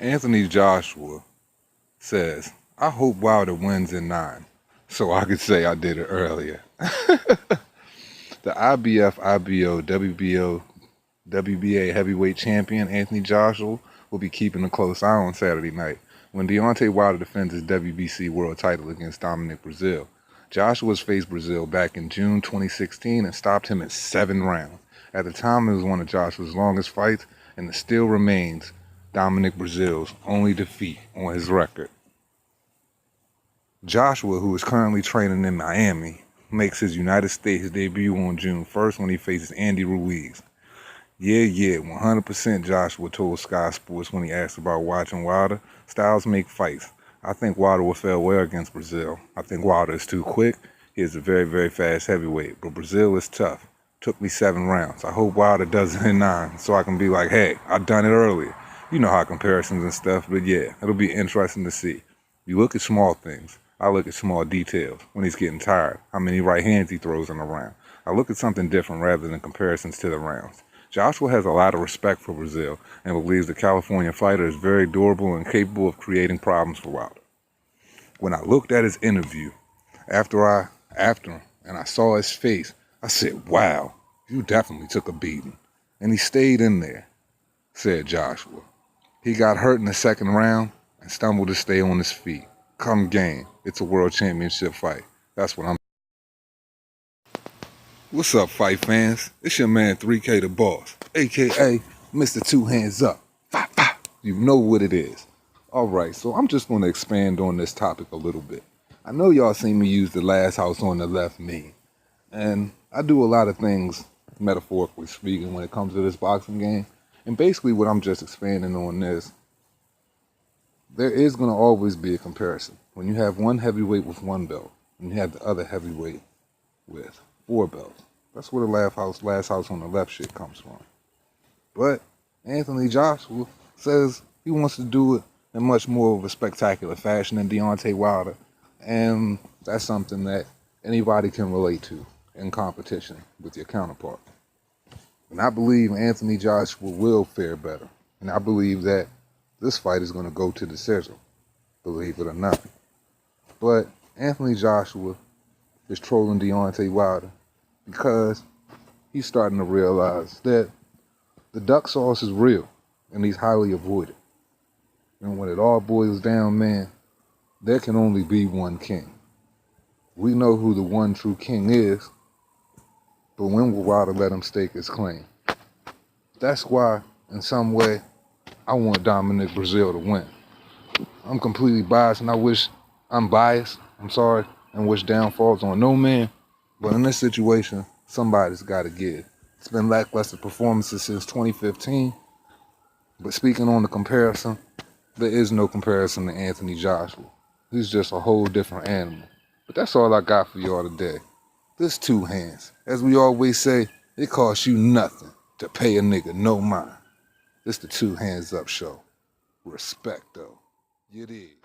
Anthony Joshua says, I hope Wilder wins in 9, so I could say I did it earlier. The IBF, IBO, WBO, WBA heavyweight champion Anthony Joshua will be keeping a close eye on Saturday night when Deontay Wilder defends his WBC world title against Dominic Brezeale. Joshua's faced Brezeale back in June 2016 and stopped him in 7 rounds. At the time, it was one of Joshua's longest fights, and it still remains Dominic Brezeale's only defeat on his record. Joshua, who is currently training in Miami, makes his United States debut on June 1st when he faces Andy Ruiz. Yeah, 100% Joshua told Sky Sports when he asked about watching Wilder. Styles make fights. I think Wilder will fare well against Brezeale. I think Wilder is too quick. He is a very, very fast heavyweight, but Brezeale is tough. Took me 7 rounds. I hope Wilder does it in 9 so I can be like, hey, I done it earlier. You know how comparisons and stuff, but yeah, it'll be interesting to see. You look at small things. I look at small details. When he's getting tired, how many right hands he throws in a round. I look at something different rather than comparisons to the rounds. Joshua has a lot of respect for Brezeale and believes the California fighter is very durable and capable of creating problems for Wilder. When I looked at his interview after and I saw his face, I said, wow, you definitely took a beating. And he stayed in there, said Joshua. He got hurt in the 2nd round and stumbled to stay on his feet. Come game, it's a world championship fight. That's what I'm. What's up, fight fans? It's your man 3K the Boss, a.k.a. Mr. Two Hands Up. You know what it is. Alright, so I'm just going to expand on this topic a little bit. I know y'all seen me use the last house on the left meme. And I do a lot of things, metaphorically speaking, when it comes to this boxing game. And basically what I'm just expanding on is, there is going to always be a comparison. When you have one heavyweight with 1 belt, and you have the other heavyweight with 4 belts. That's where the last house on the left shit comes from. But Anthony Joshua says he wants to do it in much more of a spectacular fashion than Deontay Wilder. And that's something that anybody can relate to in competition with your counterpart. And I believe Anthony Joshua will fare better. And I believe that this fight is going to go to decision, believe it or not. But Anthony Joshua is trolling Deontay Wilder because he's starting to realize that the duck sauce is real and he's highly avoided. And when it all boils down, man, there can only be one king. We know who the one true king is, but when will Wilder let him stake his claim? That's why, in some way, I want Dominic Brezeale to win. I'm completely biased, and I'm biased, and wish downfalls on no man. But in this situation, somebody's got to give. It's been lackluster performances since 2015. But speaking on the comparison, there is no comparison to Anthony Joshua. He's just a whole different animal. But that's all I got for y'all today. This 2 hands. As we always say, it costs you nothing to pay a nigga no mind. This the 2 Hands Up show. Respect, though. You dig.